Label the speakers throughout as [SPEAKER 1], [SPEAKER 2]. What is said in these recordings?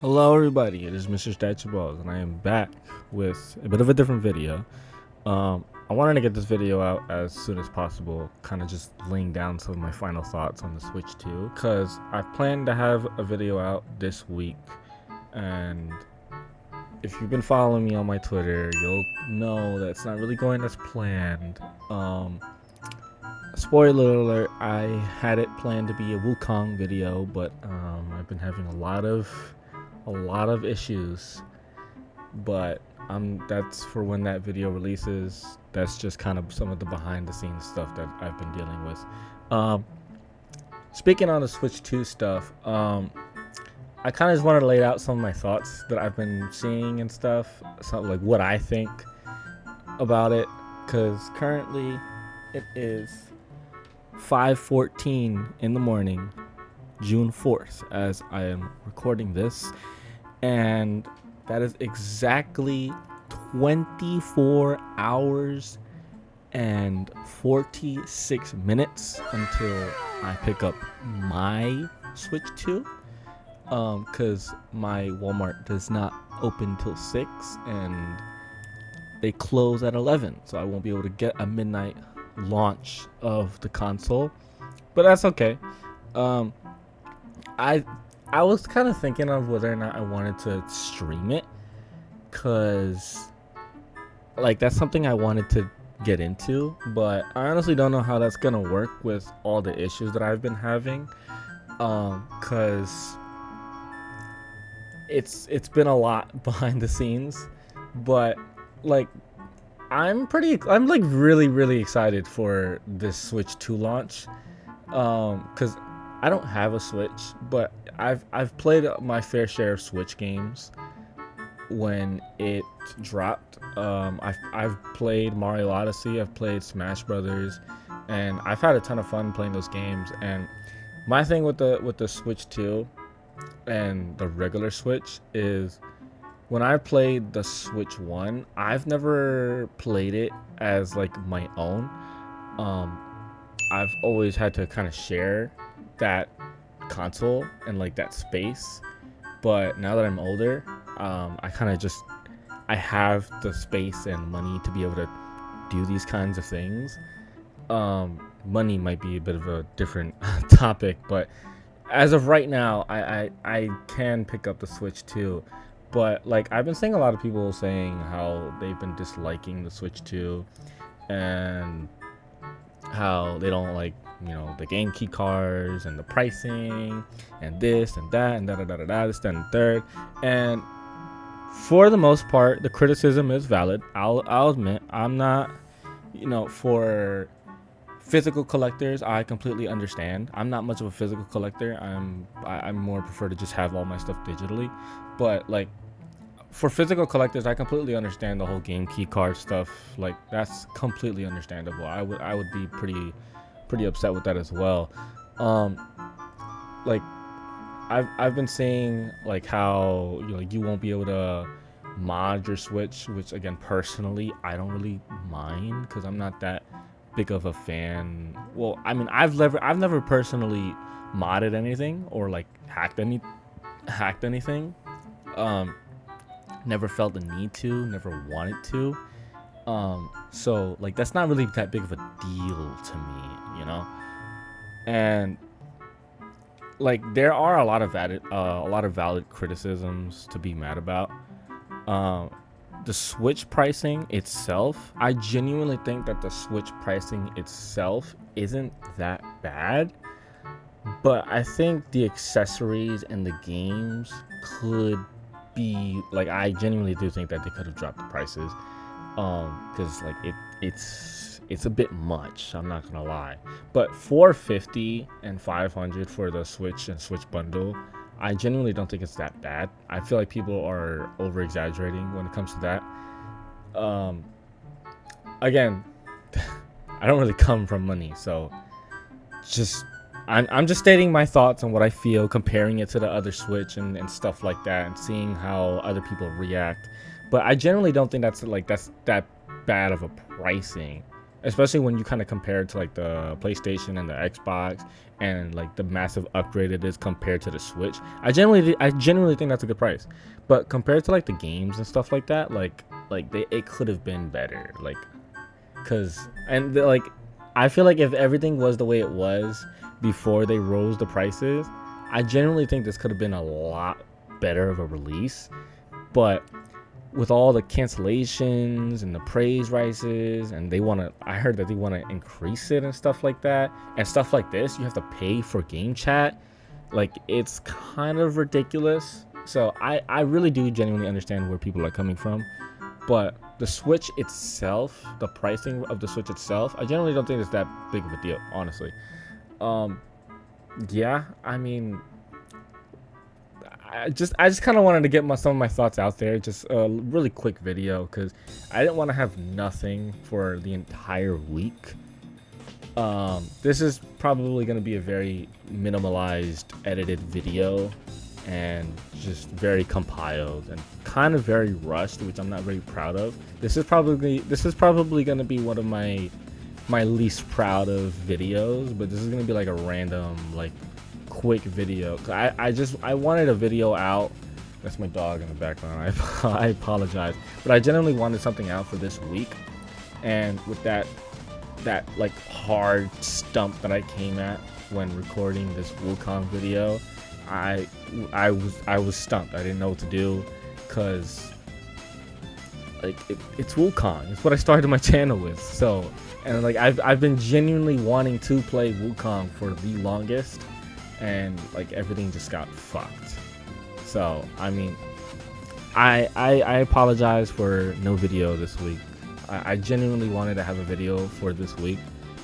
[SPEAKER 1] Hello everybody, it is Mr. Statue Balls and I am back with a bit of a different video. I wanted to get this video out as soon as possible, kind of just laying down some of my final thoughts on the Switch 2, because I plan to have a video out this week, and if you've been following me on my Twitter, you'll know that it's not really going as planned. Spoiler alert, I had it planned to be a Wukong video, but I've been having a lot of issues, but that's for when that video releases. That's just kind of some of the behind the scenes stuff that I've been dealing with. Speaking on the Switch 2 stuff, I kind of just wanted to lay out some of my thoughts that I've been seeing and stuff, something like what I think about it, because currently it is 5:14 in the morning, June 4th, as I am recording this, and that is exactly 24 hours and 46 minutes until I pick up my Switch 2, because my Walmart does not open till 6 and they close at 11, so I won't be able to get a midnight launch of the console, but that's okay. I was kind of thinking of whether or not I wanted to stream it, cause like that's something I wanted to get into, but I honestly don't know how that's gonna work with all the issues that I've been having, cause it's been a lot behind the scenes, but like I'm like really excited for this Switch 2 launch, cause I don't have a Switch, but I've played my fair share of Switch games when it dropped. I've played Mario Odyssey, I've played Smash Brothers, and I've had a ton of fun playing those games. And my thing with the Switch 2 and the regular Switch is, when I played the Switch 1, I've never played it as like my own. I've always had to kind of share that console and like that space, but now that I'm older, I have the space and money to be able to do these kinds of things. Money might be a bit of a different topic, but as of right now, I can pick up the Switch 2. But like I've been seeing a lot of people saying how they've been disliking the Switch 2 and how they don't like, the game key cards and the pricing and this and that and this, that, and third. And for the most part, the criticism is valid. I'll admit, I'm not, for physical collectors, I completely understand. I'm not much of a physical collector. I more prefer to just have all my stuff digitally. But like, for physical collectors, I completely understand the whole game key card stuff. Like, that's completely understandable. I would be pretty upset with that as well. Like, I've been seeing like how you won't be able to mod your Switch, which again, personally, I don't really mind, because I'm not that big of a fan. Well, I mean, I've never personally modded anything or like hacked anything. Never felt the need to, never wanted to. So like that's not really that big of a deal to me. And like there are a lot of valid criticisms to be mad about. The Switch pricing itself, I genuinely think that the Switch pricing itself isn't that bad, but I think the accessories and the games could be like, I genuinely do think that they could have dropped the prices, because like it's a bit much, I'm not gonna lie. But 450 and 500 for the Switch and Switch bundle, I genuinely don't think it's that bad. I feel like people are over exaggerating when it comes to that. Again, I don't really come from money, so just I'm just stating my thoughts on what I feel, comparing it to the other Switch and stuff like that, and seeing how other people react. But I generally don't think that's that bad of a pricing. especially when you kind of compare it to like the PlayStation and the Xbox, and like the massive upgrade it is compared to the Switch. I genuinely think that's a good price. But compared to like the games and stuff like that, it could have been better. Like, cause like I feel like if everything was the way it was before they rose the prices, I genuinely think this could have been a lot better of a release. But with all the cancellations and the praise rises, and I heard that they want to increase it and stuff like that, and stuff like this, you have to pay for game chat. Like, it's kind of ridiculous. So I really do genuinely understand where people are coming from. But the Switch itself, the pricing of the Switch itself, I generally don't think it's that big of a deal, honestly. Yeah, I mean, I just kind of wanted to get some of my thoughts out there. Just a really quick video because I didn't want to have nothing for the entire week. This is probably going to be a very minimalized edited video and just very compiled and kind of very rushed, which I'm not very proud of. This is probably going to be one of my least proud of videos, but this is going to be like a random, like, quick video. I wanted a video out. That's my dog in the background. I apologize, but I genuinely wanted something out for this week, and with that like hard stump that I came at when recording this Wukong video, I was stumped. I didn't know what to do, because like it's Wukong. It's what I started my channel with. So, and like I've been genuinely wanting to play Wukong for the longest, and like everything just got fucked. So I mean, I apologize for no video this week. I genuinely wanted to have a video for this week,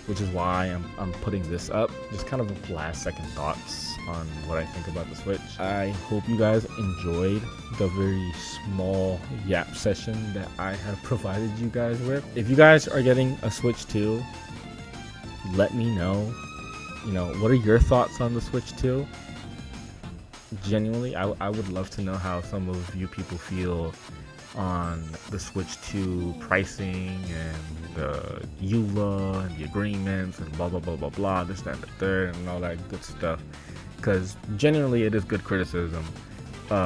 [SPEAKER 1] which is why I'm putting this up. Just kind of last second thoughts on what I think about the Switch. I hope you guys enjoyed the very small yap session that I have provided you guys with. If you guys are getting a Switch 2, let me know. You know, what are your thoughts on the Switch 2? Genuinely, I would love to know how some of you people feel on the Switch 2 pricing and the EULA and the agreements and blah blah blah blah blah, this, that, and the third, and all that good stuff. Because genuinely, it is good criticism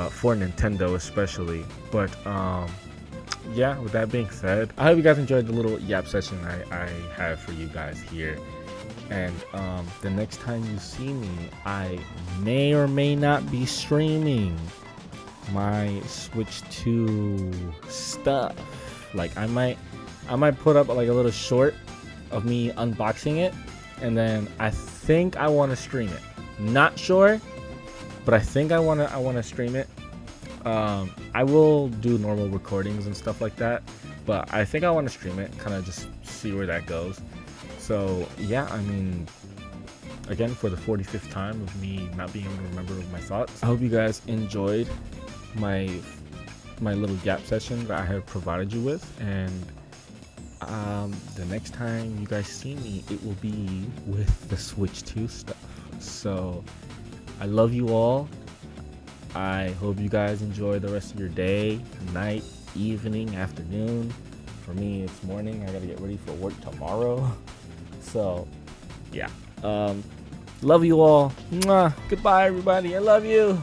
[SPEAKER 1] for Nintendo especially. But yeah, with that being said, I hope you guys enjoyed the little yap session I have for you guys here. And the next time you see me, I may or may not be streaming my Switch 2 stuff. Like, I might put up like a little short of me unboxing it, and then I think I want to stream it. Not sure, but I think I want to stream it. I will do normal recordings and stuff like that, but I think I want to stream it, kind of just see where that goes. So yeah, I mean, again, for the 45th time of me not being able to remember my thoughts, I hope you guys enjoyed my little gap session that I have provided you with, and the next time you guys see me, it will be with the Switch 2 stuff. So I love you all. I hope you guys enjoy the rest of your day, night, evening, afternoon. For me, it's morning. I gotta get ready for work tomorrow. So yeah, love you all. Mwah. Goodbye, everybody. I love you.